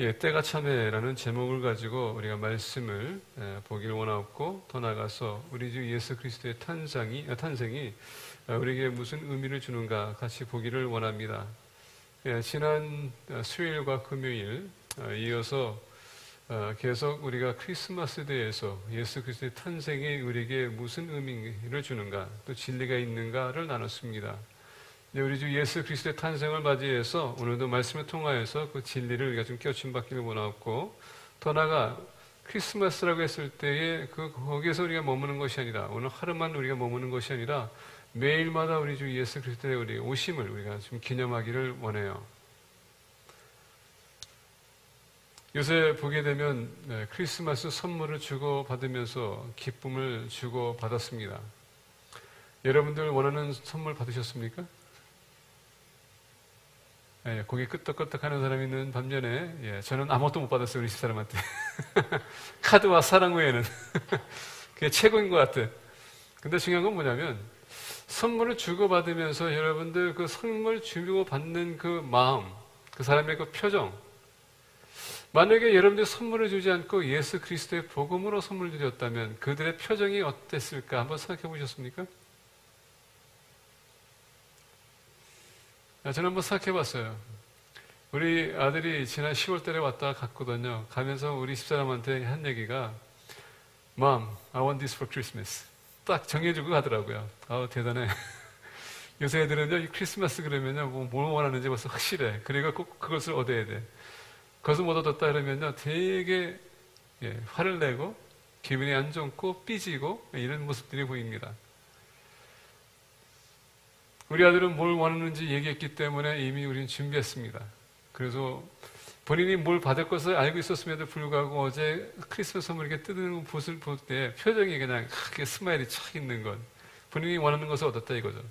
예, 때가 참에라는 제목을 가지고 우리가 말씀을 보기를 원하고, 더 나아가서 우리 주 예수 그리스도의 탄생이 우리에게 무슨 의미를 주는가 같이 보기를 원합니다. 예, 지난 수요일과 금요일 이어서 계속 우리가 크리스마스에 대해서 예수 그리스도의 탄생이 우리에게 무슨 의미를 주는가, 또 진리가 있는가를 나눴습니다. 우리 주 예수 그리스도의 탄생을 맞이해서 오늘도 말씀을 통하여서 그 진리를 우리가 좀 깨우침받기를 원하고, 더 나아가 크리스마스라고 했을 때에 거기에서 우리가 머무는 것이 아니라, 오늘 하루만 우리가 머무는 것이 아니라 매일마다 우리 주 예수 그리스도의 우리 오심을 우리가 좀 기념하기를 원해요. 요새 보게 되면 크리스마스 선물을 주고 받으면서 기쁨을 주고 받았습니다. 여러분들 원하는 선물 받으셨습니까? 예, 고개 끄덕끄덕 하는 사람이 있는 반면에, 저는 아무것도 못 받았어요, 우리 집사람한테. 카드와 사랑 외에는. 그게 최고인 것 같아. 근데 중요한 건 뭐냐면, 선물을 주고받으면서 여러분들 그 선물 주고받는 그 마음, 그 사람의 그 표정, 만약에 여러분들이 선물을 주지 않고 예수 그리스도의 복음으로 선물을 드렸다면 그들의 표정이 어땠을까 한번 생각해 보셨습니까? 저는 한번 생각해 봤어요. 우리 아들이 지난 10월 달에 왔다 갔거든요. 가면서 우리 집사람한테 한 얘기가 Mom, I want this for Christmas. 딱 정해주고 가더라고요. 아우, 대단해. 요새 애들은요, 이 크리스마스 그러면요, 뭘 원하는지 벌써 확실해. 그러니까 꼭 그것을 얻어야 돼. 그것을 못 얻었다 그러면요, 되게 화를 내고 기분이 안 좋고 삐지고 이런 모습들이 보입니다. 우리 아들은 뭘 원하는지 얘기했기 때문에 이미 우리는 준비했습니다. 그래서 본인이 뭘 받을 것을 알고 있었음에도 불구하고 어제 크리스마스 선물 이렇게 뜯는 모습을 볼 때 표정이 그냥 스마일이 착 있는 것. 본인이 원하는 것을 얻었다 이거죠.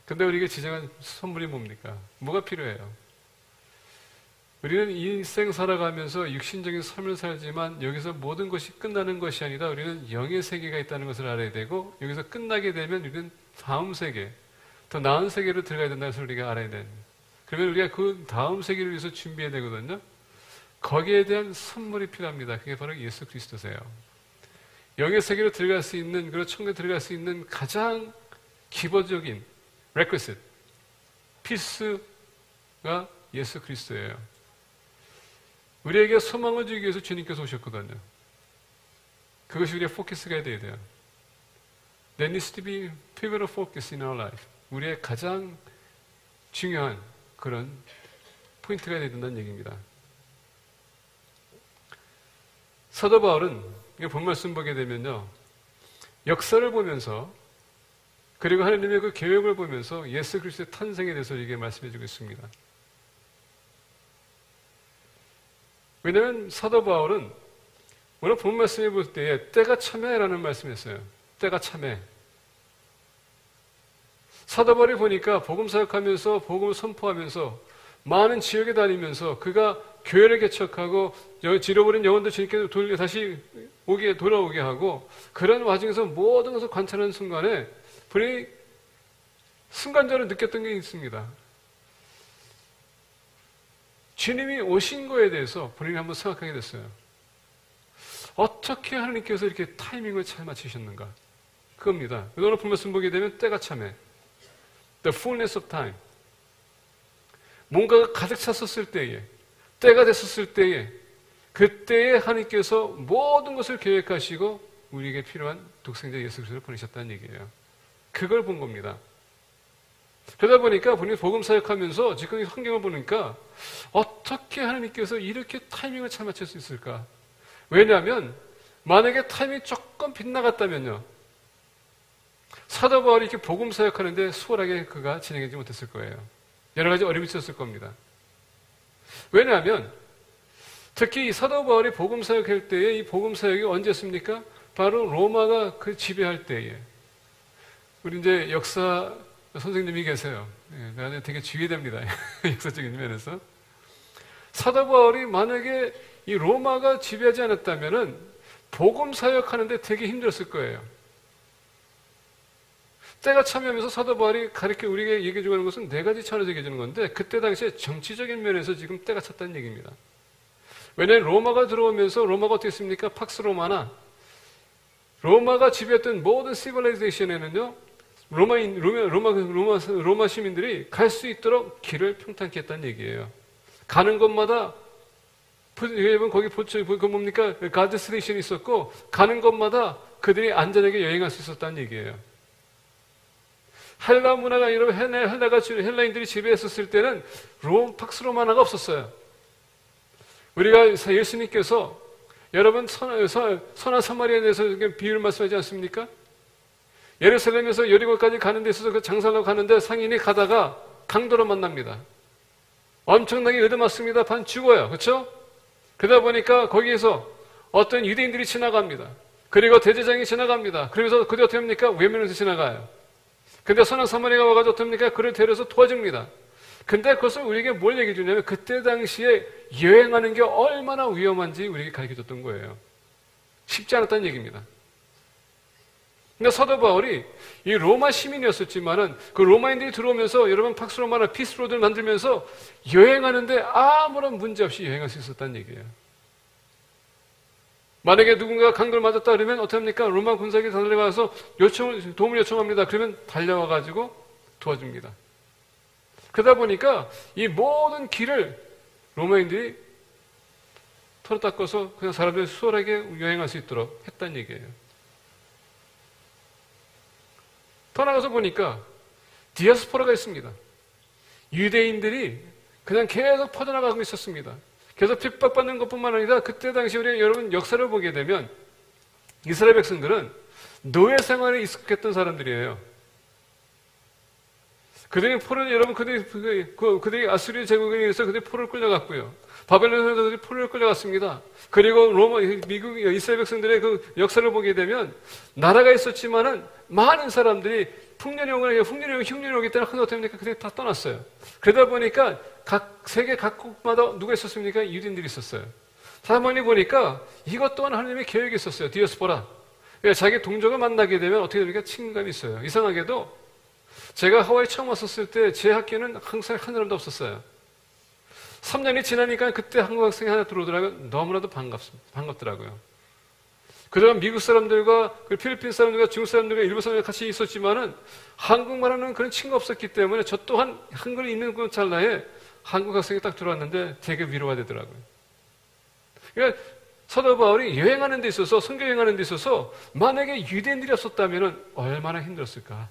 근데 우리에게 지정한 선물이 뭡니까? 뭐가 필요해요? 우리는 인생 살아가면서 육신적인 삶을 살지만 여기서 모든 것이 끝나는 것이 아니라 우리는 영의 세계가 있다는 것을 알아야 되고, 여기서 끝나게 되면 우리는 다음 세계, 더 나은 세계로 들어가야 된다는 것을 우리가 알아야 됩니다. 그러면 우리가 그 다음 세계를 위해서 준비해야 되거든요. 거기에 대한 선물이 필요합니다. 그게 바로 예수 그리스도세요. 영의 세계로 들어갈 수 있는, 그리고 천국에 들어갈 수 있는 가장 기본적인 requisite, 필수가 예수 그리스도예요. 우리에게 소망을 주기 위해서 주님께서 오셨거든요. 그것이 우리의 포커스가 돼야 돼요. There needs to be pivotal focus in our life. 우리의 가장 중요한 그런 포인트가 되야 된다는 얘기입니다. 사도 바울은 본 말씀 보게 되면요, 역사를 보면서, 그리고 하나님의 그 계획을 보면서 예수 그리스도의 탄생에 대해서 이게 말씀해 주고 있습니다. 왜냐하면 사도 바울은 오늘 본 말씀에 볼 때에 때가 참에라는 말씀했어요. 때가 참에. 사도 바울이 보니까 복음 사역하면서 복음을 선포하면서 많은 지역에 다니면서 그가 교회를 개척하고 잃어버린 영혼들 주님께 다시 돌아오게 하고, 그런 와중에서 모든 것을 관찰하는 순간에 본인이 순간적으로 느꼈던 게 있습니다. 주님이 오신 거에 대해서 본인이 한번 생각하게 됐어요. 어떻게 하나님께서 이렇게 타이밍을 잘 맞추셨는가? 그겁니다. 오늘 본 말씀 보게 되면 때가 참에, the fullness of time. 뭔가가 가득 찼었을 때에, 때가 됐었을 때에, 그때에 하나님께서 모든 것을 계획하시고 우리에게 필요한 독생자 예수 그리스도를 보내셨다는 얘기예요. 그걸 본 겁니다. 그러다 보니까 본인이 복음 사역하면서 지금 이 환경을 보니까 어떻게 하나님께서 이렇게 타이밍을 잘 맞출 수 있을까? 왜냐하면 만약에 타이밍이 조금 빗나갔다면요, 사도 바울이 이렇게 복음 사역하는데 수월하게 그가 진행하지 못했을 거예요. 여러 가지 어려움이 있었을 겁니다. 왜냐하면 특히 이 사도 바울이 복음 사역할 때에 이 복음 사역이 언제였습니까? 바로 로마가 그 지배할 때에. 우리 이제 역사 선생님이 계세요. 나는 되게 주의됩니다. 역사적인 면에서. 사도 바울이 만약에 이 로마가 지배하지 않았다면은 복음 사역하는데 되게 힘들었을 거예요. 때가 참여하면서 사도 바울이 가르쳐 우리에게 얘기해 주는 것은 네 가지 차원에서 얘기해 주는 건데, 그때 당시에 정치적인 면에서 지금 때가 찼다는 얘기입니다. 왜냐하면 로마가 들어오면서, 로마가 어떻게 했습니까? 팍스 로마나 로마가 지배했던 모든 시빌라이제이션에는요, 로마 시민들이 갈 수 있도록 길을 평탄케 했다는 얘기예요. 가는 곳마다, 여러분 거기 그 뭡니까? 가드 스테이션이 있었고, 가는 곳마다 그들이 안전하게 여행할 수 있었다는 얘기예요. 헬라 문화가, 여러분 헬라인들이 지배했었을 때는 팍스 로마나가 없었어요. 우리가 예수님께서 여러분 선한 사마리아에 대해서 비유를 말씀하지 않습니까? 예루살렘에서 여리고까지 가는 데 있어서 그 장사하러 가는데 상인이 가다가 강도로 만납니다. 엄청나게 얻어맞습니다. 반 죽어요. 그렇죠? 그러다 보니까 거기에서 어떤 유대인들이 지나갑니다. 그리고 대제장이 지나갑니다. 그러면서 그들이 어떻게 합니까? 외면해서 지나가요. 근데 선한 사마리아가 와가지고 어떻게 합니까? 그를 데려서 도와줍니다. 근데 그것을 우리에게 뭘 얘기해 주냐면, 그때 당시에 여행하는 게 얼마나 위험한지 우리에게 가르쳐 줬던 거예요. 쉽지 않았다는 얘기입니다. 근데 사도 바울이 이 로마 시민이었었지만은, 그 로마인들이 들어오면서 여러분 팍스 로마나 피스 로드를 만들면서 여행하는데 아무런 문제 없이 여행할 수 있었다는 얘기예요. 만약에 누군가 강도를 맞았다 그러면 어떻게 합니까? 로마 군사에게 달려가서 도움을 요청합니다. 그러면 달려와가지고 도와줍니다. 그러다 보니까 이 모든 길을 로마인들이 털어 닦아서 그냥 사람들이 수월하게 여행할 수 있도록 했다는 얘기예요. 더 나가서 보니까 디아스포라가 있습니다. 유대인들이 그냥 계속 퍼져나가고 있었습니다. 계속 핍박받는 것뿐만 아니라, 그때 당시 우리 여러분 역사를 보게 되면 이스라엘 백성들은 노예 생활에 익숙했던 사람들이에요. 그들이 그들이 아수리아 제국에 의해서 그들이 포로를 끌려갔고요. 바벨론에서 그들이 포로를 끌려갔습니다. 그리고 미국, 이스라엘 백성들의 그 역사를 보게 되면 나라가 있었지만은 많은 사람들이 흉년이 오기 때문에 어떻게 합니까? 그들이 다 떠났어요. 그러다 보니까 세계 각국마다 누가 있었습니까? 유대인들이 있었어요. 사모니 보니까 이것 또한 하나님의 계획이 있었어요. 디아스포라. 자기 동족을 만나게 되면 어떻게 됩니까? 친감이 있어요. 이상하게도 제가 하와이 처음 왔었을 때 제 학교는 항상 한 사람도 없었어요. 3년이 지나니까 그때 한국 학생이 하나 들어오더라고요. 너무나도 반갑더라고요. 그동안 미국 사람들과 필리핀 사람들과 중국 사람들과 일본 사람들과 같이 있었지만은 한국말하는 그런 친구가 없었기 때문에 저 또한 한글이 있는 그 찰나에 한국 학생이 딱 들어왔는데 되게 위로가 되더라고요. 그러니까 사도 바울이 여행하는 데 있어서, 선교 여행하는 데 있어서 만약에 유대인들이 없었다면 얼마나 힘들었을까.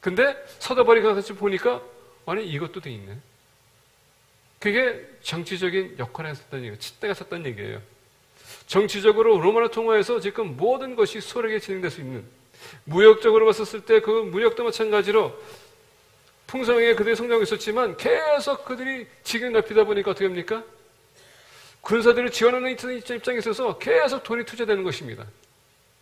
근데 사도 바울이 같이 보니까 아니 이것도 돼 있네. 그게 정치적인 역할을 했었다는 얘기예요. 때가 찼다는 얘기예요. 정치적으로 로마를 통화해서 지금 모든 것이 수월하게 진행될 수 있는, 무역적으로 봤었을 때 그 무역도 마찬가지로 풍성하게 그들이 성장하고 있었지만 계속 그들이 지경이 넓히다 보니까 어떻게 합니까? 군사들을 지원하는 입장에 있어서 계속 돈이 투자되는 것입니다.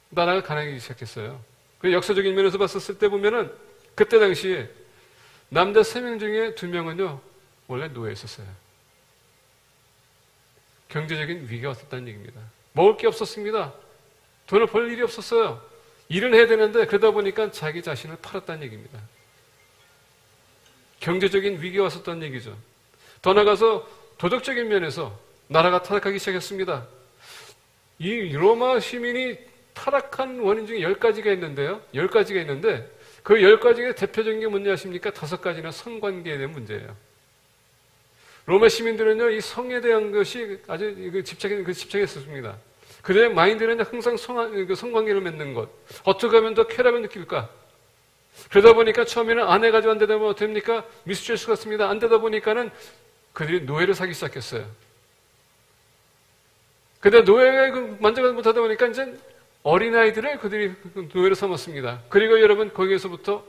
나라가 가난해지기 시작했어요. 그 역사적인 면에서 봤었을 때 보면은 그때 당시에 남자 3명 중에 2명은요 원래 노예였었어요. 경제적인 위기가 왔었다는 얘기입니다. 먹을 게 없었습니다. 돈을 벌 일이 없었어요. 일은 해야 되는데 그러다 보니까 자기 자신을 팔았다는 얘기입니다. 경제적인 위기가 왔었다는 얘기죠. 더 나아가서 도덕적인 면에서 나라가 타락하기 시작했습니다. 이 로마 시민이 타락한 원인 중에 10가지가 있는데요. 10가지가 있는데 그 10가지의 대표적인 게 뭔지 아십니까? 5가지나 성관계에 대한 문제예요. 로마 시민들은요, 이 성에 대한 것이 아주 집착했었습니다. 그들의 마인드는 항상 성관계를 맺는 것. 어떻게 하면 더 쾌락을 느낄까? 그러다 보니까 처음에는 아내 가지고 안 되다 보면 어떻게 됩니까? 미스트레스 같습니다. 안 되다 보니까는 그들이 노예를 사기 시작했어요. 근데 노예가 만족하지 못하다 보니까 이제 어린아이들을 그들이 노예로 삼았습니다. 그리고 여러분, 거기에서부터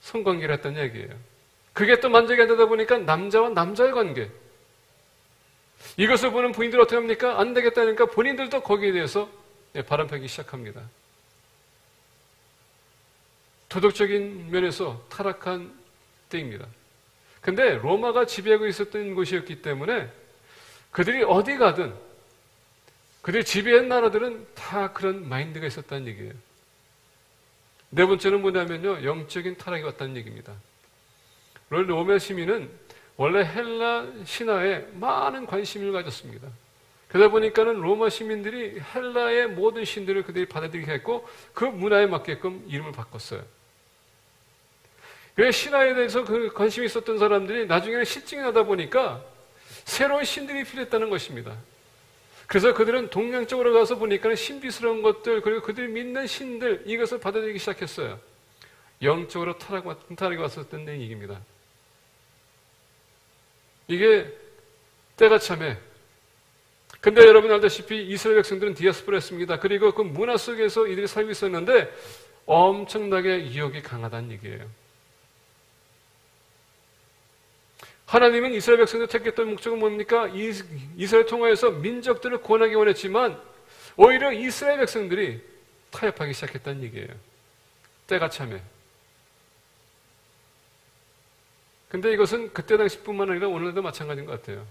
성관계를 했다는 얘기예요. 그게 또 만족이 안 되다 보니까 남자와 남자의 관계. 이것을 보는 부인들 어떻게 합니까? 안 되겠다니까 본인들도 거기에 대해서 바람 펴기 시작합니다. 도덕적인 면에서 타락한 때입니다. 근데 로마가 지배하고 있었던 곳이었기 때문에 그들이 어디 가든 그들이 지배한 나라들은 다 그런 마인드가 있었다는 얘기예요. 네 번째는 뭐냐면요, 영적인 타락이 왔다는 얘기입니다. 로마 시민은 원래 헬라 신화에 많은 관심을 가졌습니다. 그러다 보니까는 로마 시민들이 헬라의 모든 신들을 그들이 받아들이게 했고 그 문화에 맞게끔 이름을 바꿨어요. 그래서 신화에 대해서 그 관심이 있었던 사람들이 나중에는 실증이 나다 보니까 새로운 신들이 필요했다는 것입니다. 그래서 그들은 동양적으로 가서 보니까 신비스러운 것들, 그리고 그들이 믿는 신들, 이것을 받아들이기 시작했어요. 영적으로 타락이 왔었던 얘기입니다. 이게 때가 참해. 근데 여러분 알다시피 이스라엘 백성들은 디아스포라였습니다. 그리고 그 문화 속에서 이들이 살고 있었는데 엄청나게 유혹이 강하다는 얘기예요. 하나님은 이스라엘 백성들 택했던 목적은 뭡니까? 이스라엘 통하여서 민족들을 구원하기 원했지만 오히려 이스라엘 백성들이 타협하기 시작했다는 얘기예요. 때가 참해. 근데 이것은 그때 당시뿐만 아니라 오늘도 마찬가지인 것 같아요.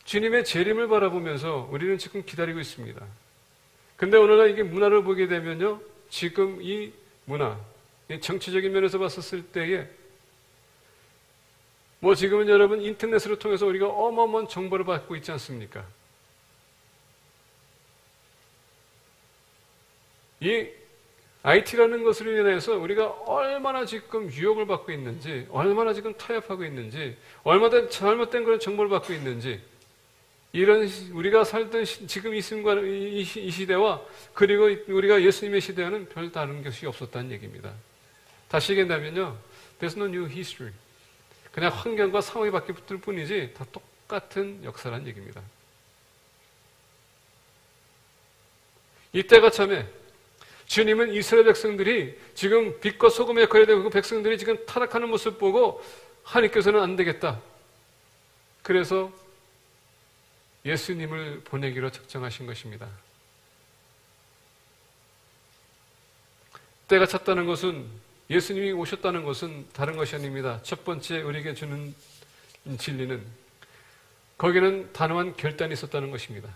주님의 재림을 바라보면서 우리는 지금 기다리고 있습니다. 근데 오늘날 이게 문화를 보게 되면요, 지금 이 문화, 정치적인 면에서 봤었을 때에 지금은 여러분 인터넷을 통해서 우리가 어마어마한 정보를 받고 있지 않습니까? 이 IT라는 것으로 인해서 우리가 얼마나 지금 유혹을 받고 있는지, 얼마나 지금 타협하고 있는지, 얼마나 잘못된 그런 정보를 받고 있는지, 이런 우리가 살던 지금 이 시대와 그리고 우리가 예수님의 시대와는 별 다른 것이 없었다는 얘기입니다. 다시 얘기한다면요, there's no new history. 그냥 환경과 상황이 바뀔 뿐이지 다 똑같은 역사라는 얘기입니다. 이때가 참에 주님은 이스라엘 백성들이 지금 빛과 소금의 역할이 되고 그 백성들이 지금 타락하는 모습 보고 하나님께서는 안 되겠다. 그래서 예수님을 보내기로 작정하신 것입니다. 때가 찼다는 것은, 예수님이 오셨다는 것은 다른 것이 아닙니다. 첫 번째 우리에게 주는 진리는, 거기는 단호한 결단이 있었다는 것입니다.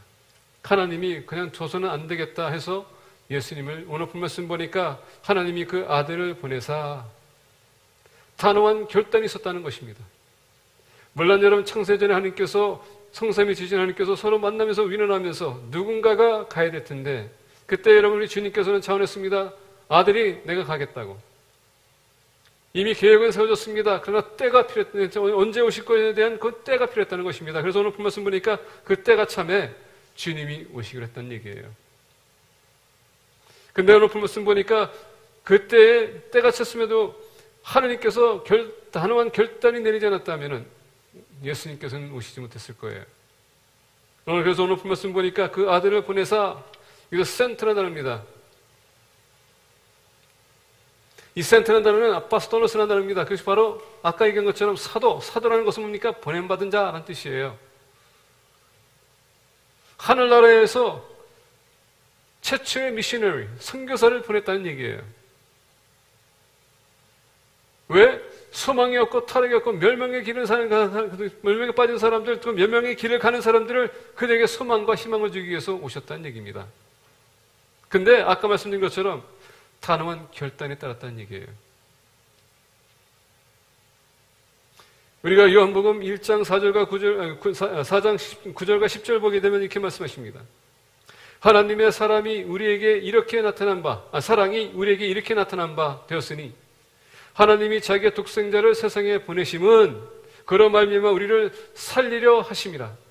하나님이 그냥 줘서는 안 되겠다 해서 예수님을, 오늘 말씀 보니까 하나님이 그 아들을 보내사 단호한 결단이 있었다는 것입니다. 물론 여러분 창세전에 하나님께서, 성삼위 지신 하나님께서 서로 만나면서 위로하면서 누군가가 가야 될 텐데, 그때 여러분 우리 주님께서는 자원했습니다. 아들이 내가 가겠다고. 이미 계획은 세워졌습니다. 그러나 때가 필요했다. 언제 오실 것에 대한 그 때가 필요했다는 것입니다. 그래서 오늘 말씀 보니까 그 때가 참에 주님이 오시기로 했다는 얘기예요. 근데 오늘 말씀 보니까 그때에 때가 찼음에도 하나님께서 단호한 결단이 내리지 않았다면 예수님께서는 오시지 못했을 거예요. 그래서 오늘 말씀 보니까 그 아들을 보내사, 이거 센트라는 단어입니다. 이 센트라는 단어는 아파스톨로스라는 단어입니다. 그것이 바로 아까 얘기한 것처럼 사도라는 것은 뭡니까? 보냄받은 자라는 뜻이에요. 하늘나라에서 최초의 미셔너리, 선교사를 보냈다는 얘기예요. 왜? 소망이 없고 타락이 없고 멸망에 빠진 사람들, 또 멸망의 길을 가는 사람들을 그들에게 소망과 희망을 주기 위해서 오셨다는 얘기입니다. 근데 아까 말씀드린 것처럼 단호한 결단에 따랐다는 얘기예요. 우리가 요한복음 1장 4장 9절과 10절 보게 되면 이렇게 말씀하십니다. 하나님의 사랑이 우리에게 이렇게 나타난 바 되었으니 하나님이 자기의 독생자를 세상에 보내심은 그로 말미암아 우리를 살리려 하심이라.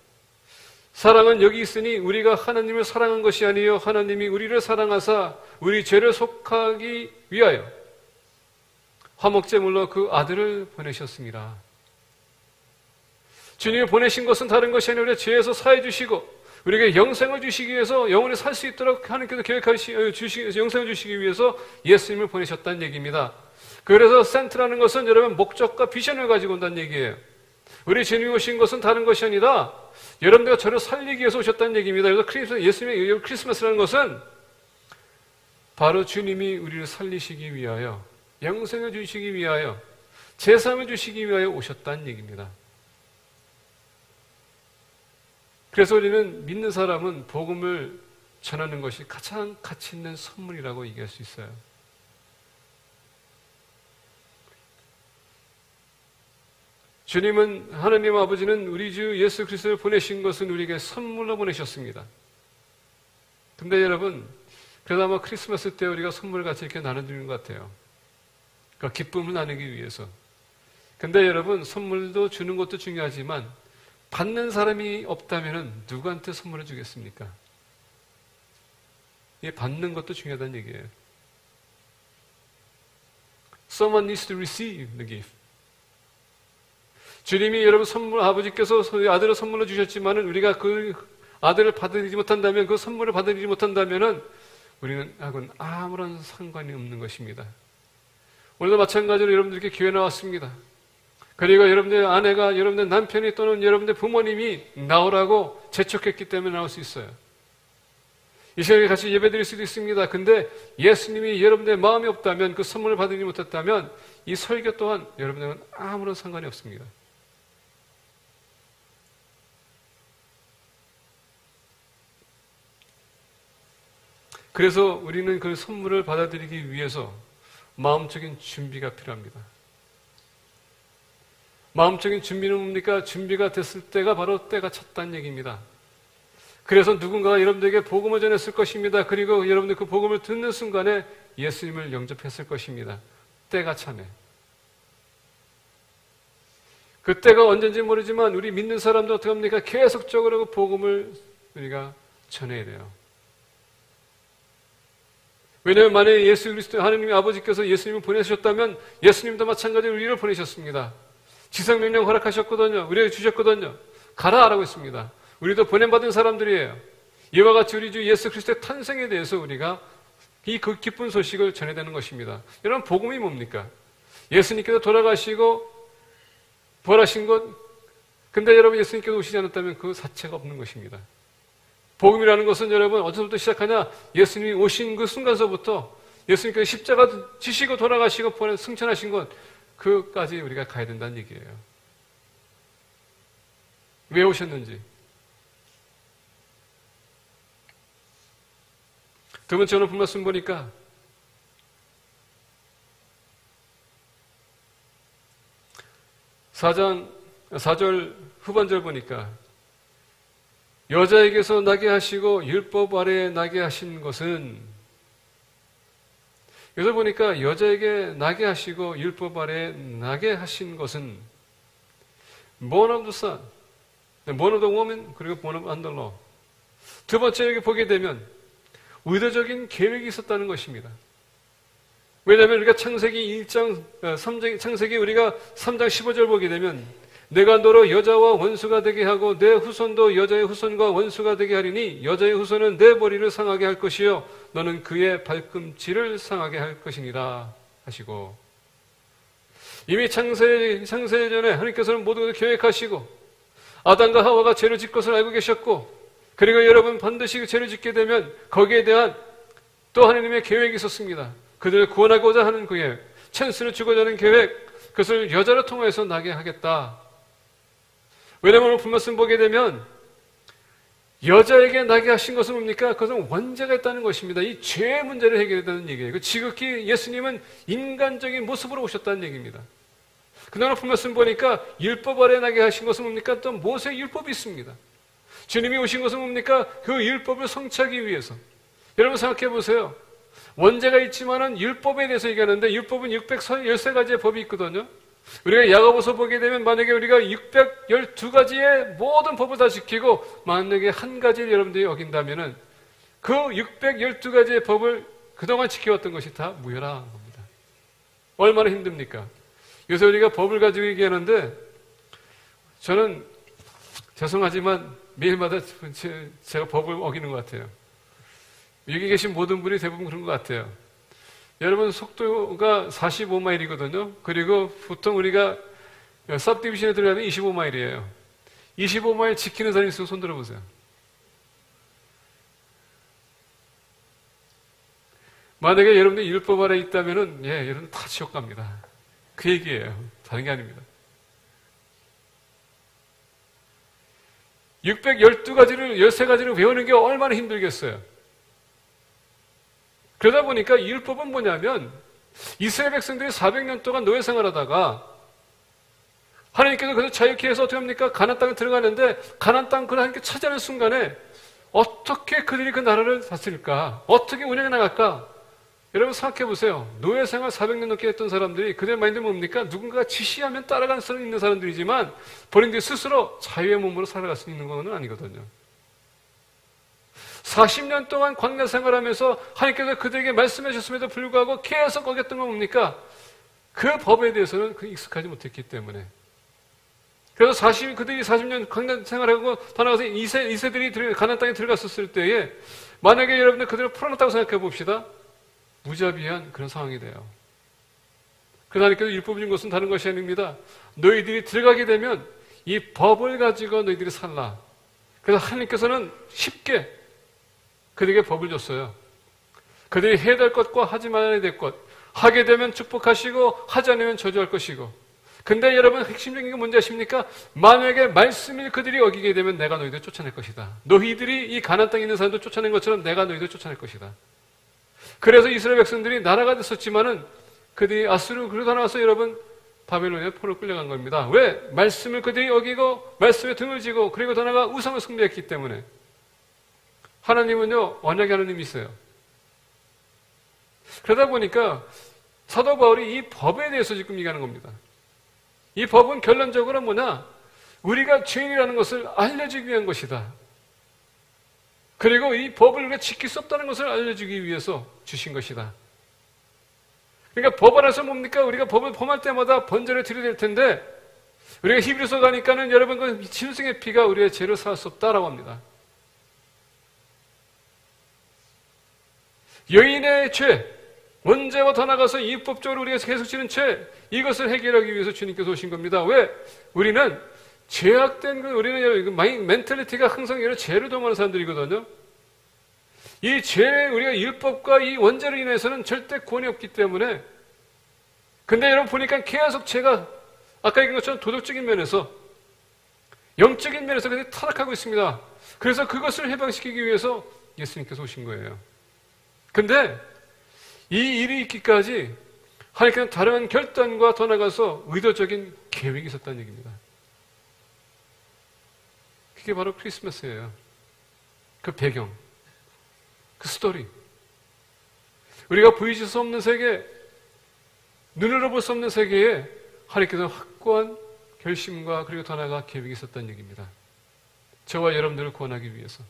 사랑은 여기 있으니 우리가 하나님을 사랑한 것이 아니요 하나님이 우리를 사랑하사 우리 죄를 속하기 위하여 화목제물로 그 아들을 보내셨습니다. 주님이 보내신 것은 다른 것이 아니라 우리의 죄에서 사해 주시고 우리에게 영생을 주시기 위해서, 영원히 살 수 있도록 하나님께서 영생을 주시기 위해서 예수님을 보내셨다는 얘기입니다. 그래서 센트라는 것은 여러분 목적과 비전을 가지고 온다는 얘기예요. 우리 주님이 오신 것은 다른 것이 아니라 여러분들과 저를 살리기 위해서 오셨다는 얘기입니다. 그래서 예수님의 크리스마스라는 것은 바로 주님이 우리를 살리시기 위하여, 영생을 주시기 위하여, 제사함을 주시기 위하여 오셨다는 얘기입니다. 그래서 우리는 믿는 사람은 복음을 전하는 것이 가장 가치 있는 선물이라고 얘기할 수 있어요. 주님은, 하나님 아버지는 우리 주 예수 그리스도를 보내신 것은 우리에게 선물로 보내셨습니다. 근데 여러분, 그래도 아마 크리스마스 때 우리가 선물을 같이 이렇게 나눠주는 것 같아요. 그러니까 기쁨을 나누기 위해서. 근데 여러분, 선물도 주는 것도 중요하지만 받는 사람이 없다면 누구한테 선물을 주겠습니까? 받는 것도 중요하다는 얘기예요. Someone needs to receive the gift. 주님이 여러분 선물, 아버지께서 아들을 선물로 주셨지만은 우리가 그 아들을 받아들이지 못한다면, 그 선물을 받아들이지 못한다면은 우리는 하고는 아무런 상관이 없는 것입니다. 오늘도 마찬가지로 여러분들께 교회 나왔습니다. 그리고 여러분들 아내가, 여러분들 남편이 또는 여러분들 부모님이 나오라고 재촉했기 때문에 나올 수 있어요. 이 시간에 같이 예배드릴 수도 있습니다. 근데 예수님이 여러분들의 마음이 없다면, 그 선물을 받지 못했다면 이 설교 또한 여러분들은 아무런 상관이 없습니다. 그래서 우리는 그 선물을 받아들이기 위해서 마음적인 준비가 필요합니다. 마음적인 준비는 뭡니까? 준비가 됐을 때가 바로 때가 찼다는 얘기입니다. 그래서 누군가가 여러분들에게 복음을 전했을 것입니다. 그리고 여러분들 그 복음을 듣는 순간에 예수님을 영접했을 것입니다. 때가 차네. 그 때가 언제인지 모르지만 우리 믿는 사람도 어떻게 합니까? 계속적으로 그 복음을 우리가 전해야 돼요. 왜냐하면 만약에 예수 그리스도 하나님 아버지께서 예수님을 보내셨다면 예수님도 마찬가지로 우리를 보내셨습니다. 지성명령 허락하셨거든요. 우리에게 주셨거든요. 가라라고 했습니다. 우리도 보냄받은 사람들이에요. 이와 같이 우리 주 예수 그리스도의 탄생에 대해서 우리가 이 그 기쁜 소식을 전해야 되는 것입니다. 여러분, 복음이 뭡니까? 예수님께서 돌아가시고 부활하신 것, 근데 여러분 예수님께서 오시지 않았다면 그 자체가 없는 것입니다. 복음이라는 것은 여러분 어디서부터 시작하냐? 예수님이 오신 그 순간서부터 예수님께서 십자가 지시고 돌아가시고 승천하신 것, 그까지 우리가 가야 된다는 얘기예요. 왜 오셨는지. 두 번째 오늘 말씀 보니까 사절 후반절 보니까 여자에게서 나게 하시고 율법 아래에 나게 하신 것은, 여기서 보니까 여자에게 나게 하시고 율법 아래에 나게 하신 것은 born of the son, born of the woman, 그리고 born of under law. 두 번째 여기 보게 되면 의도적인 계획이 있었다는 것입니다. 왜냐하면 우리가 창세기 1장, 창세기 우리가 3장 15절 보게 되면 내가 너로 여자와 원수가 되게 하고 내 후손도 여자의 후손과 원수가 되게 하리니 여자의 후손은 내 머리를 상하게 할 것이요 너는 그의 발꿈치를 상하게 할 것이니라 하시고, 이미 창세 전에 하나님께서는 모든 것을 계획하시고 아담과 하와가 죄를 짓 것을 알고 계셨고, 그리고 여러분 반드시 그 죄를 짓게 되면 거기에 대한 또 하나님의 계획이 있었습니다. 그들을 구원하고자 하는 계획, 찬스를 주고자 하는 계획, 그것을 여자를 통해서 나게 하겠다. 왜냐하면 오늘 말씀 보게 되면 여자에게 나게 하신 것은 뭡니까? 그것은 원죄가 있다는 것입니다. 이 죄의 문제를 해결했다는 얘기예요. 지극히 예수님은 인간적인 모습으로 오셨다는 얘기입니다. 그러나 오늘 말씀 보니까 율법 아래 나게 하신 것은 뭡니까? 또 모세의 율법이 있습니다. 주님이 오신 것은 뭡니까? 그 율법을 성취하기 위해서. 여러분 생각해 보세요. 원죄가 있지만은 율법에 대해서 얘기하는데 율법은 613가지의 법이 있거든요. 우리가 야고보서 보게 되면 만약에 우리가 612가지의 모든 법을 다 지키고 만약에 한 가지를 여러분들이 어긴다면은 그 612가지의 법을 그동안 지켜왔던 것이 다 무효라는 겁니다. 얼마나 힘듭니까? 요새 우리가 법을 가지고 얘기하는데 저는 죄송하지만 매일마다 제가 법을 어기는 것 같아요. 여기 계신 모든 분이 대부분 그런 것 같아요. 여러분 속도가 45마일이거든요. 그리고 보통 우리가 서브디비전에 들어가면 25마일이에요. 25마일 지키는 사람이 있으면 손 들어보세요. 만약에 여러분들이 율법 아래 있다면은 여러분 다 지옥 갑니다. 그 얘기예요. 다른 게 아닙니다. 612가지를 13가지를 외우는 게 얼마나 힘들겠어요. 그러다 보니까 이 율법은 뭐냐면 이스라엘 백성들이 400년 동안 노예 생활하다가 하나님께서 그래서 자유케 해서 어떻게 합니까? 가나안 땅에 들어가는데 가나안 땅 그걸 하나님께 차지하는 순간에 어떻게 그들이 그 나라를 다스릴까? 어떻게 운영해 나갈까? 여러분 생각해 보세요. 노예 생활 400년 넘게 했던 사람들이 그들의 마인드는 뭡니까? 누군가가 지시하면 따라갈 수 있는 사람들이지만 본인들이 스스로 자유의 몸으로 살아갈 수 있는 건 아니거든요. 40년 동안 광야 생활하면서 하나님께서 그들에게 말씀해 주셨음에도 불구하고 계속 어겼던 건 뭡니까? 그 법에 대해서는 익숙하지 못했기 때문에. 그래서 그들이 40년 광야 생활하고 더 나아가서 이세들이 가나안 땅에 들어갔었을 때에 만약에 여러분들 그들을 풀어놨다고 생각해 봅시다. 무자비한 그런 상황이 돼요. 그래서 하나님께서 율법을 준 것은 다른 것이 아닙니다. 너희들이 들어가게 되면 이 법을 가지고 너희들이 살라. 그래서 하나님께서는 쉽게 그들에게 법을 줬어요. 그들이 해야 될 것과 하지 말아야 될 것. 하게 되면 축복하시고 하지 않으면 저주할 것이고. 근데 여러분 핵심적인 게 뭔지 아십니까? 만약에 말씀을 그들이 어기게 되면 내가 너희들 쫓아낼 것이다. 너희들이 이 가나안 땅에 있는 사람들 쫓아낸 것처럼 내가 너희들 쫓아낼 것이다. 그래서 이스라엘 백성들이 나라가 됐었지만은 그들이 아수르 그러다 나와서 여러분 바벨론에 포로 끌려간 겁니다. 왜? 말씀을 그들이 어기고 말씀에 등을 지고 그리고 더 나아가 우상을 숭배했기 때문에. 하나님은요 언약의 하나님이세요. 그러다 보니까 사도 바울이 이 법에 대해서 지금 얘기하는 겁니다. 이 법은 결론적으로 뭐냐? 우리가 죄인이라는 것을 알려주기 위한 것이다. 그리고 이 법을 우리가 지킬 수 없다는 것을 알려주기 위해서 주신 것이다. 그러니까 법 안에서 뭡니까? 우리가 법을 범할 때마다 번제를 드려야 될 텐데 우리가 히브리서 가니까는 여러분 그 짐승의 피가 우리의 죄를 사할 수 없다라고 합니다. 여인의 죄, 원죄와 더 나가서 이법적으로 우리가 계속 지는 죄, 이것을 해결하기 위해서 주님께서 오신 겁니다. 왜? 우리는 죄악된 우리는 멘탈리티가 항상 이런 죄를 동하는 사람들이거든요. 이 죄, 우리가 율법과 이 원죄로 인해서는 절대 구원이 없기 때문에. 근데 여러분 보니까 계속 죄가 아까 얘기한 것처럼 도덕적인 면에서, 영적인 면에서 그냥 타락하고 있습니다. 그래서 그것을 해방시키기 위해서 예수님께서 오신 거예요. 근데 이 일이 있기까지 하나님께서는 다른 결단과 더 나가서 의도적인 계획이 있었다는 얘기입니다. 그게 바로 크리스마스예요. 그 배경, 그 스토리. 우리가 보이실 수 없는 세계, 눈으로 볼 수 없는 세계에 하나님께서 확고한 결심과 그리고 더 나아가 계획이 있었다는 얘기입니다. 저와 여러분들을 구원하기 위해서.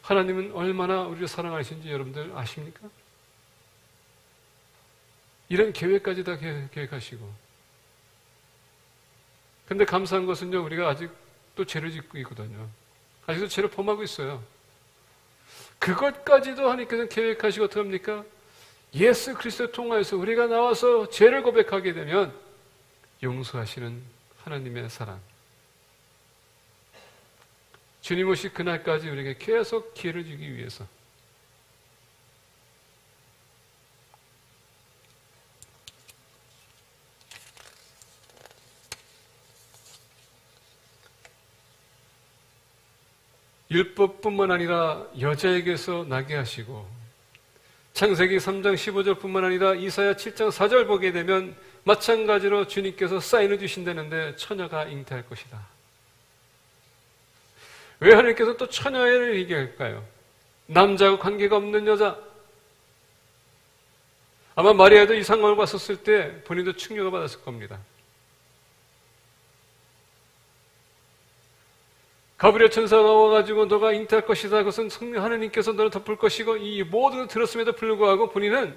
하나님은 얼마나 우리를 사랑하시는지 여러분들 아십니까? 이런 계획까지 다 계획하시고. 근데 감사한 것은요, 우리가 아직 또 죄를 짓고 있거든요. 아직도 죄를 범하고 있어요. 그것까지도 하나님께서 계획하시고 어떻게 합니까? 예수 그리스도를 통하여서 우리가 나와서 죄를 고백하게 되면 용서하시는 하나님의 사랑. 주님 오실 그날까지 우리에게 계속 기회를 주기 위해서. 율법뿐만 아니라 여자에게서 나게 하시고 창세기 3장 15절뿐만 아니라 이사야 7장 4절 보게 되면 마찬가지로 주님께서 사인을 주신다는데 처녀가 잉태할 것이다. 왜 하나님께서 또 처녀를 얘기할까요? 남자하고 관계가 없는 여자. 아마 마리아도 이 상황을 봤었을 때 본인도 충격을 받았을 겁니다. 가브리엘 천사가 와가지고 너가 잉태할 것이다. 그것은 성령 하나님께서 너를 덮을 것이고 이 모든 걸 들었음에도 불구하고 본인은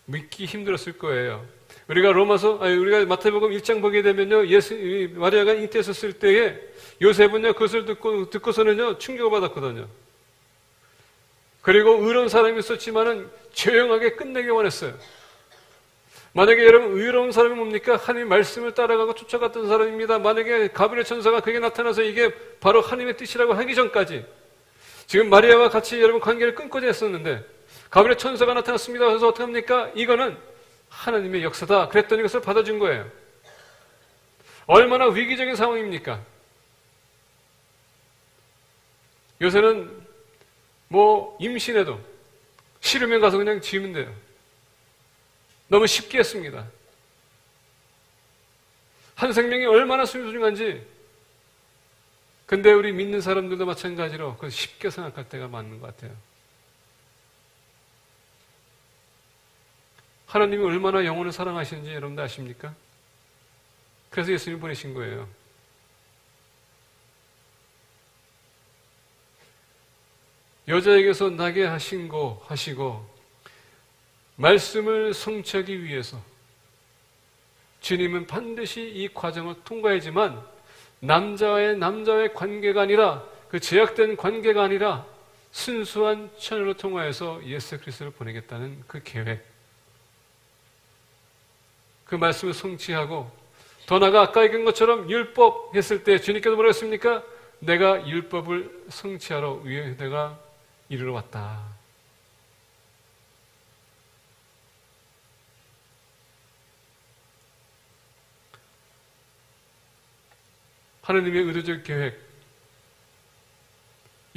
믿기 힘들었을 거예요. 우리가 마태복음 1장 보게 되면요, 마리아가 잉태했었을 때에 요셉은요 그것을 듣고서는요 충격을 받았거든요. 그리고 의로운 사람이 있었지만은 조용하게 끝내기 원했어요. 만약에 여러분 의로운 사람이 뭡니까? 하나님의 말씀을 따라가고 쫓아갔던 사람입니다. 만약에 가브리엘 천사가 그게 나타나서 이게 바로 하나님의 뜻이라고 하기 전까지 지금 마리아와 같이 여러분 관계를 끊고자 했었는데 가브리엘 천사가 나타났습니다. 그래서 어떻게 합니까? 이거는 하나님의 역사다. 그랬더니 이것을 받아준 거예요. 얼마나 위기적인 상황입니까? 요새는 뭐 임신해도 싫으면 가서 그냥 지으면 돼요. 너무 쉽게 했습니다. 한 생명이 얼마나 소중한지. 근데 우리 믿는 사람들도 마찬가지로 그걸 쉽게 생각할 때가 많은 것 같아요. 하나님이 얼마나 영혼을 사랑하시는지 여러분들 아십니까? 그래서 예수님을 보내신 거예요. 여자에게서 나게 하시고 말씀을 성취하기 위해서 주님은 반드시 이 과정을 통과하지만 남자와의 관계가 아니라 그 제약된 관계가 아니라 순수한 처녀로 통하여서 예수 그리스도를 보내겠다는 그 계획, 그 말씀을 성취하고 더 나아가 아까 얘기한 것처럼 율법 했을 때 주님께서 뭐라고 했습니까? 내가 율법을 성취하러 내가 이르러 왔다. 하나님의 의도적 계획,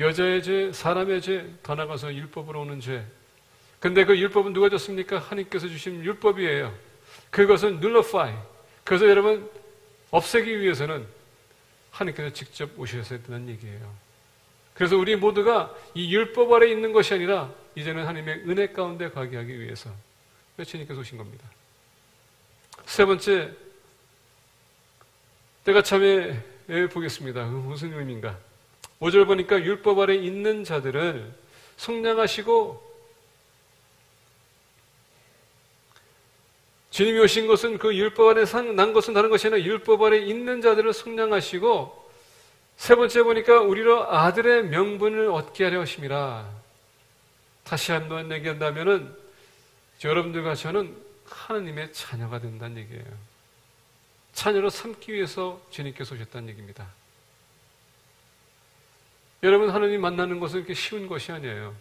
여자의 죄, 사람의 죄, 더 나가서 율법으로 오는 죄. 근데 그 율법은 누가 줬습니까? 하나님께서 주신 율법이에요. 그것은 nullify. 그래서 여러분 없애기 위해서는 하나님께서 직접 오셔야 된다는 얘기예요. 그래서 우리 모두가 이 율법 아래 있는 것이 아니라 이제는 하나님의 은혜 가운데 가게 하기 위해서 주님께서 오신 겁니다. 세 번째, 때가 참에 보겠습니다. 무슨 의미인가? 5절 보니까 율법 아래 있는 자들을 속량하시고, 주님이 오신 것은 그 율법 아래 난 것은 다른 것이 아니라 율법 아래 있는 자들을 속량하시고, 세 번째 보니까 우리로 아들의 명분을 얻게 하려 하심이라. 다시 한번 얘기한다면은 여러분들과 저는 하나님의 자녀가 된다는 얘기예요. 자녀로 삼기 위해서 주님께서 오셨다는 얘기입니다. 여러분, 하나님 만나는 것은 그렇게 쉬운 것이 아니에요.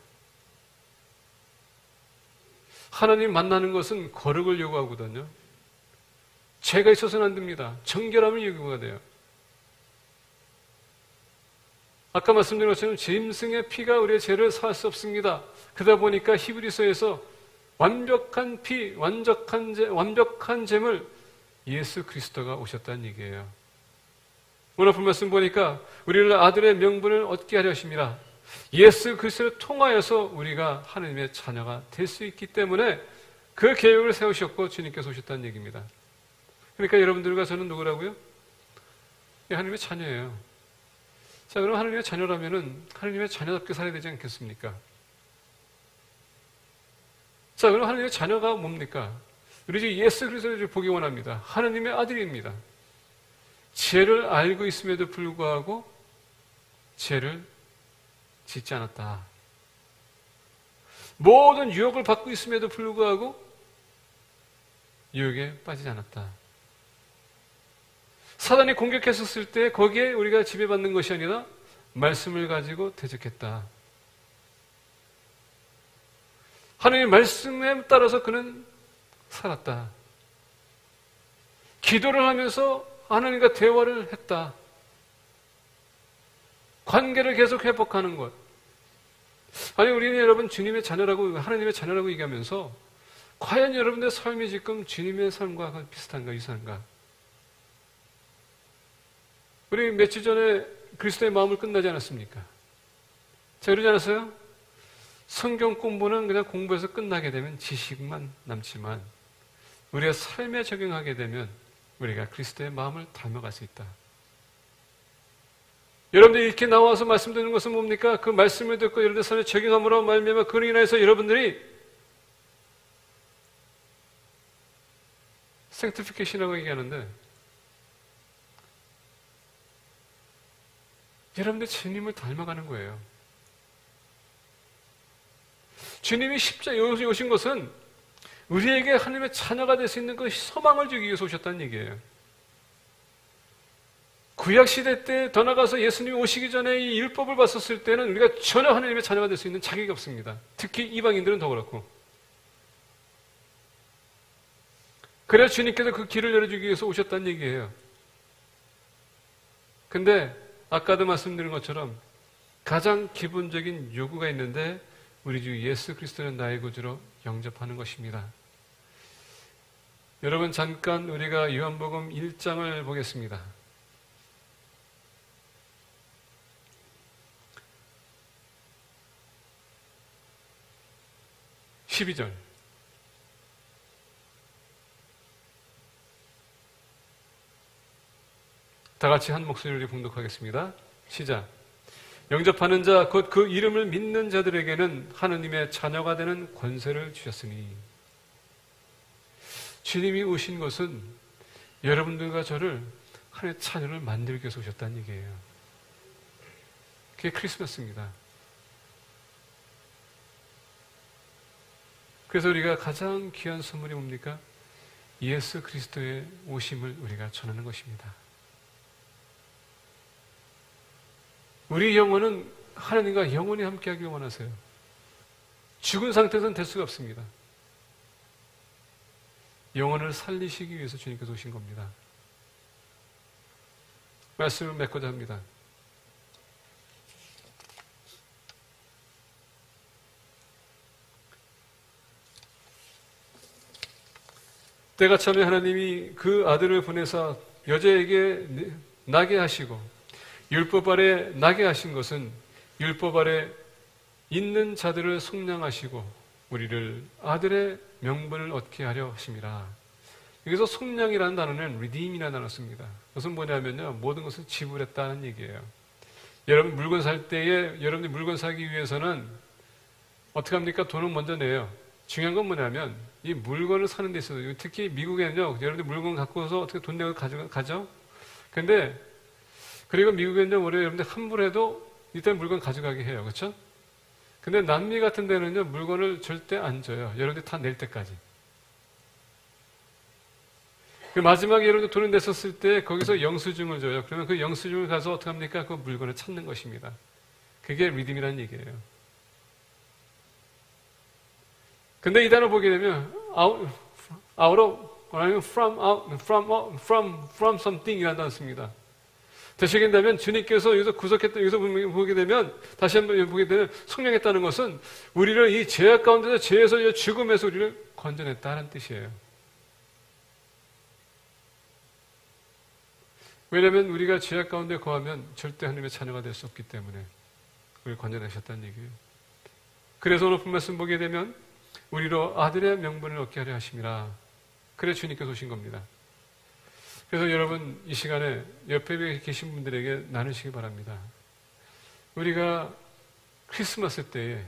하나님 만나는 것은 거룩을 요구하거든요. 죄가 있어서는 안 됩니다. 정결함을 요구가 돼요. 아까 말씀드린 것처럼 짐승의 피가 우리의 죄를 사할 수 없습니다. 그러다 보니까 히브리서에서 완벽한 피, 완벽한 잼을 예수 그리스도가 오셨다는 얘기예요. 오늘 본 말씀 보니까 우리를 아들의 명분을 얻게 하려 하심이라. 예수 그리스도를 통하여서 우리가 하나님의 자녀가 될 수 있기 때문에 그 계획을 세우셨고 주님께서 오셨다는 얘기입니다. 그러니까 여러분들과 저는 누구라고요? 하나님의 자녀예요. 자, 그럼 하나님의 자녀라면은 하나님의 자녀답게 살아야 되지 않겠습니까? 자, 그럼 하나님의 자녀가 뭡니까? 우리 집 예수 그리스도를 보기 원합니다. 하나님의 아들입니다. 죄를 알고 있음에도 불구하고 죄를 짓지 않았다. 모든 유혹을 받고 있음에도 불구하고 유혹에 빠지지 않았다. 사단이 공격했었을 때 거기에 우리가 지배받는 것이 아니라 말씀을 가지고 대적했다. 하나님의 말씀에 따라서 그는 살았다. 기도를 하면서 하나님과 대화를 했다. 관계를 계속 회복하는 것. 아니, 우리는 여러분 주님의 자녀라고, 하나님의 자녀라고 얘기하면서 과연 여러분의 삶이 지금 주님의 삶과 비슷한가, 유사한가? 우리 며칠 전에 그리스도의 마음을 끝나지 않았습니까? 자, 그러지 않았어요? 성경 공부는 그냥 공부해서 끝나게 되면 지식만 남지만 우리가 삶에 적용하게 되면 우리가 그리스도의 마음을 닮아갈 수 있다. 여러분들이 이렇게 나와서 말씀드리는 것은 뭡니까? 그 말씀을 듣고 여러분들 삶에 적용함으로 말미암아 그로 인해서 여러분들이 sanctification이라고 얘기하는데 여러분들 주님을 닮아가는 거예요. 주님이 십자가에 오신 것은 우리에게 하나님의 자녀가 될 수 있는 그 소망을 주기 위해서 오셨다는 얘기예요. 구약시대 때 더 나가서 예수님이 오시기 전에 이 율법을 봤었을 때는 우리가 전혀 하나님의 자녀가 될 수 있는 자격이 없습니다. 특히 이방인들은 더 그렇고. 그래야 주님께서 그 길을 열어주기 위해서 오셨다는 얘기예요. 근데 아까도 말씀드린 것처럼 가장 기본적인 요구가 있는데 우리 주 예수 그리스도는 나의 구주로 영접하는 것입니다. 여러분 잠깐 우리가 요한복음 1장을 보겠습니다. 12절. 다 같이 한 목소리로 봉독하겠습니다. 시작. 영접하는 자, 곧 그 이름을 믿는 자들에게는 하느님의 자녀가 되는 권세를 주셨으니. 주님이 오신 것은 여러분들과 저를 하나님의 자녀를 만들기 위해서 오셨다는 얘기예요. 그게 크리스마스입니다. 그래서 우리가 가장 귀한 선물이 뭡니까? 예수 그리스도의 오심을 우리가 전하는 것입니다. 우리 영혼은 하나님과 영원히 함께하길 원하세요. 죽은 상태에서는 될 수가 없습니다. 영혼을 살리시기 위해서 주님께서 오신 겁니다. 말씀을 맺고자 합니다. 때가 차면 하나님이 그 아들을 보내사 여자에게 나게 하시고 율법 아래 나게 하신 것은 율법 아래 있는 자들을 속량하시고 우리를 아들의 명분을 얻게 하려 하심이라. 여기서 속량이라는 단어는 redeem이라는 단어를 씁니다. 그것은 뭐냐면요, 모든 것을 지불했다는 얘기예요. 여러분 물건 살 때에 여러분이 물건 사기 위해서는 어떻게 합니까? 돈을 먼저 내요. 중요한 건 뭐냐면 이 물건을 사는 데 있어서 특히 미국에는요, 여러분들 물건 갖고서 어떻게 돈 내고 가죠? 근데 그리고 미국에는요, 원래 여러분들 함부로 해도 일단 물건 가져가게 해요. 그렇죠? 근데 남미 같은 데는요, 물건을 절대 안 줘요. 여러분들 다 낼 때까지. 그 마지막에 여러분들 돈을 냈었을 때 거기서 영수증을 줘요. 그러면 그 영수증을 가서 어떻게 합니까? 그 물건을 찾는 것입니다. 그게 리듬이라는 얘기예요. 근데 이 단어 보게 되면 out of 아니면 from something 이라는 단어 씁니다. 다시 얘기한다면 주님께서 여기서 구속했다, 여기서 보게 되면, 다시 한번 보게 되면 속량했다는 것은 우리를 이 죄악 가운데서 죄에서 죽음에서 우리를 건져냈다는 뜻이에요. 왜냐하면 우리가 죄악 가운데 거하면 절대 하나님의 자녀가 될 수 없기 때문에 우리를 건져내셨다는 얘기예요. 그래서 오늘 본 말씀 보게 되면 우리로 아들의 명분을 얻게 하려 하심이라. 그래 주님께서 오신 겁니다. 그래서 여러분 이 시간에 옆에 계신 분들에게 나누시기 바랍니다. 우리가 크리스마스 때에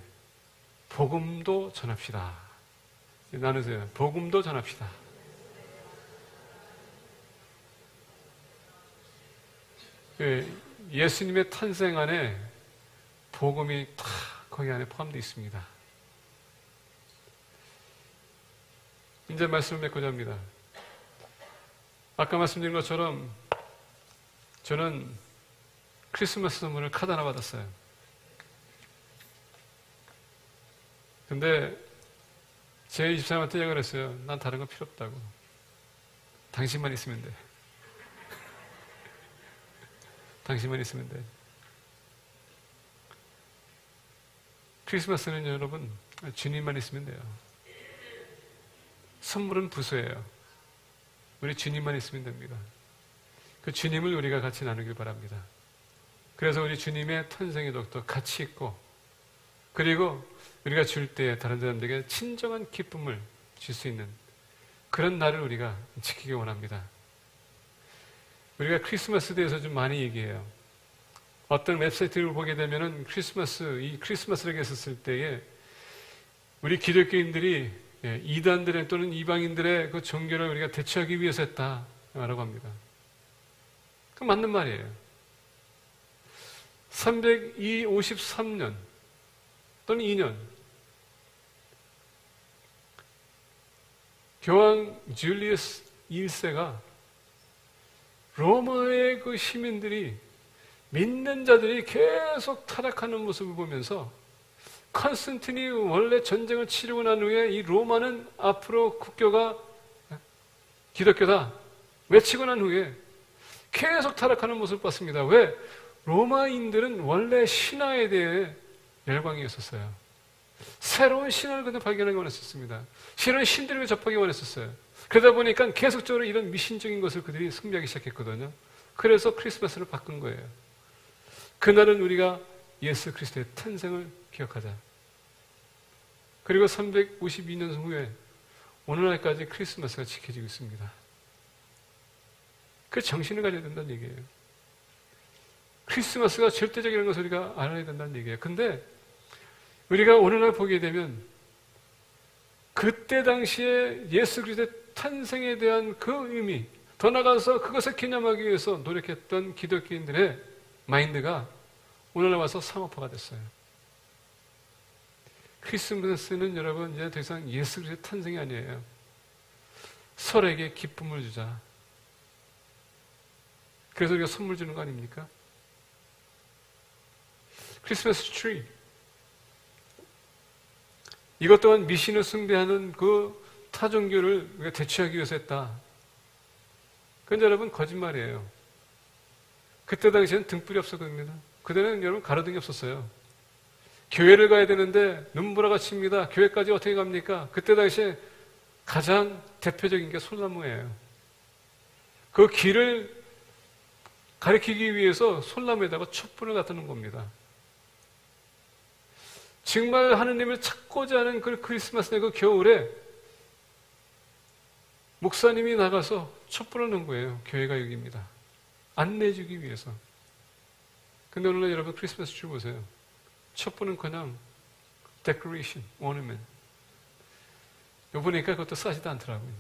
복음도 전합시다. 나누세요. 복음도 전합시다. 예수님의 탄생 안에 복음이 다 거기 안에 포함되어 있습니다. 이제 말씀을 맺고자 합니다. 아까 말씀드린 것처럼 저는 크리스마스 선물을 카드 하나 받았어요. 근데 제 집사람한테 얘기를 했어요. 난 다른 거 필요 없다고. 당신만 있으면 돼. 당신만 있으면 돼. 크리스마스는 여러분 주님만 있으면 돼요. 선물은 부수예요. 우리 주님만 있으면 됩니다. 그 주님을 우리가 같이 나누길 바랍니다. 그래서 우리 주님의 탄생의 덕도 같이 있고, 그리고 우리가 줄 때 다른 사람들에게 친정한 기쁨을 줄 수 있는 그런 날을 우리가 지키기 원합니다. 우리가 크리스마스에 대해서 좀 많이 얘기해요. 어떤 웹사이트를 보게 되면은 이 크리스마스를 했었을 때에 우리 기독교인들이 이단들의 또는 이방인들의 그 종교를 우리가 대처하기 위해서 했다라고 합니다. 그 맞는 말이에요. 353년 또는 2년 교황 줄리우스 1세가 로마의 그 시민들이 믿는 자들이 계속 타락하는 모습을 보면서 컨스탄틴이 원래 전쟁을 치르고 난 후에 이 로마는 앞으로 국교가 기독교다 외치고 난 후에 계속 타락하는 모습을 봤습니다. 왜? 로마인들은 원래 신화에 대해 열광이 있었어요. 새로운 신화를 그들 발견하기 원했었습니다. 새로운 신들을 접하기 원했었어요. 그러다 보니까 계속적으로 이런 미신적인 것을 그들이 숭배하기 시작했거든요. 그래서 크리스마스를 바꾼 거예요. 그날은 우리가 예수 그리스도의 탄생을 기억하자. 그리고 352년 후에 오늘날까지 크리스마스가 지켜지고 있습니다. 그 정신을 가져야 된다는 얘기예요. 크리스마스가 절대적이라는 것을 우리가 알아야 된다는 얘기예요. 근데 우리가 오늘날 보게 되면 그때 당시에 예수 그리스도의 탄생에 대한 그 의미, 더 나아가서 그것을 기념하기 위해서 노력했던 기독교인들의 마인드가 오늘날 와서 상업화가 됐어요. 크리스마스는 여러분 이제 더 이상 예수 그리스도의 탄생이 아니에요. 서로에게 기쁨을 주자. 그래서 우리가 선물 주는 거 아닙니까? 크리스마스 트리. 이것 또한 미신을 숭배하는 그 타종교를 우리가 대체하기 위해서 했다. 그건 여러분 거짓말이에요. 그때 당시에는 등불이 없었거든요. 그때는 여러분 가로등이 없었어요. 교회를 가야 되는데 눈보라가 칩니다. 교회까지 어떻게 갑니까? 그때 당시에 가장 대표적인 게 솔나무예요. 그 길을 가리키기 위해서 솔나무에다가 촛불을 갖다 놓은 겁니다. 정말 하느님을 찾고자 하는 그 크리스마스의 그 겨울에 목사님이 나가서 촛불을 놓은 거예요. 교회가 여기입니다. 안내해주기 위해서. 근데 오늘날 여러분 크리스마스 줄 보세요. 촛불은 그냥 decoration, ornament. 요 보니까 그것도 싸지도 않더라고요.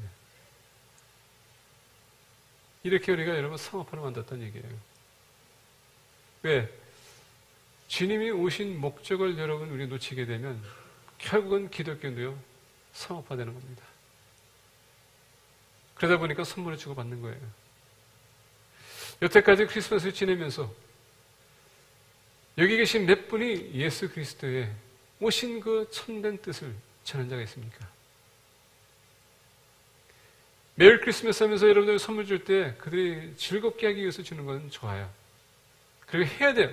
이렇게 우리가 여러분 상업화를 만들었다는 얘기예요. 왜? 주님이 오신 목적을 여러분 우리 놓치게 되면 결국은 기독교도요 상업화되는 겁니다. 그러다 보니까 선물을 주고받는 거예요. 여태까지 크리스마스를 지내면서 여기 계신 몇 분이 예수 그리스도의 오신 그 참된 뜻을 전한 자가 있습니까? 메리 크리스마스 하면서 여러분들 선물 줄 때 그들이 즐겁게 하기 위해서 주는 건 좋아요. 그리고 해야 돼요.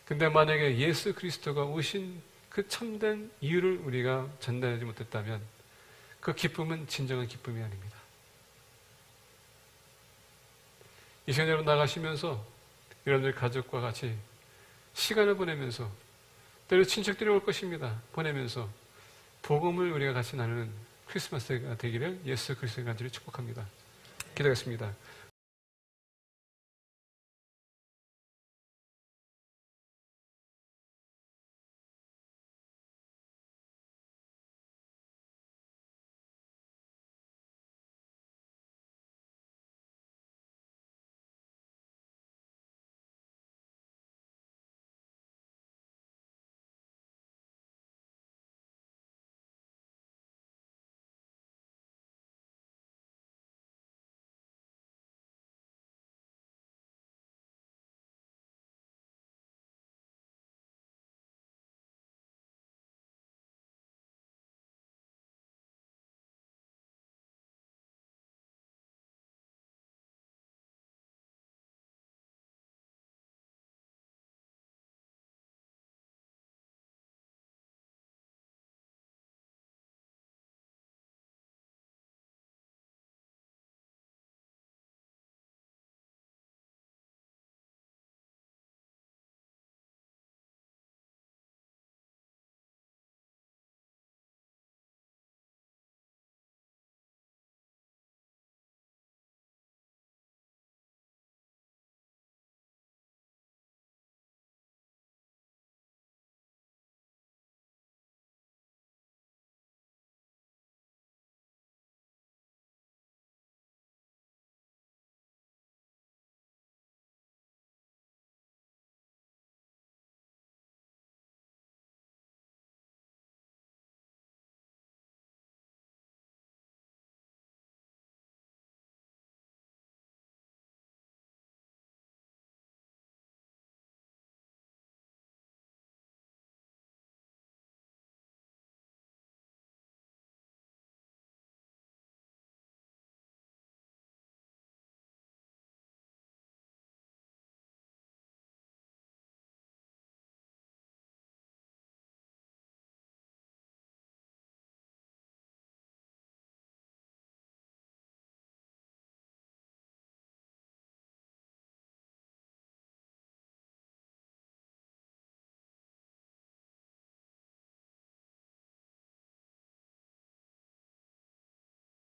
근데 만약에 예수 그리스도가 오신 그 참된 이유를 우리가 전달하지 못했다면 그 기쁨은 진정한 기쁨이 아닙니다. 이 시간 여러분 나가시면서 여러분들 가족과 같이 시간을 보내면서 때로 친척들이 올 것입니다. 보내면서 복음을 우리가 같이 나누는 크리스마스가 되기를 예수 그리스도의 간절히 축복합니다. 기도하겠습니다.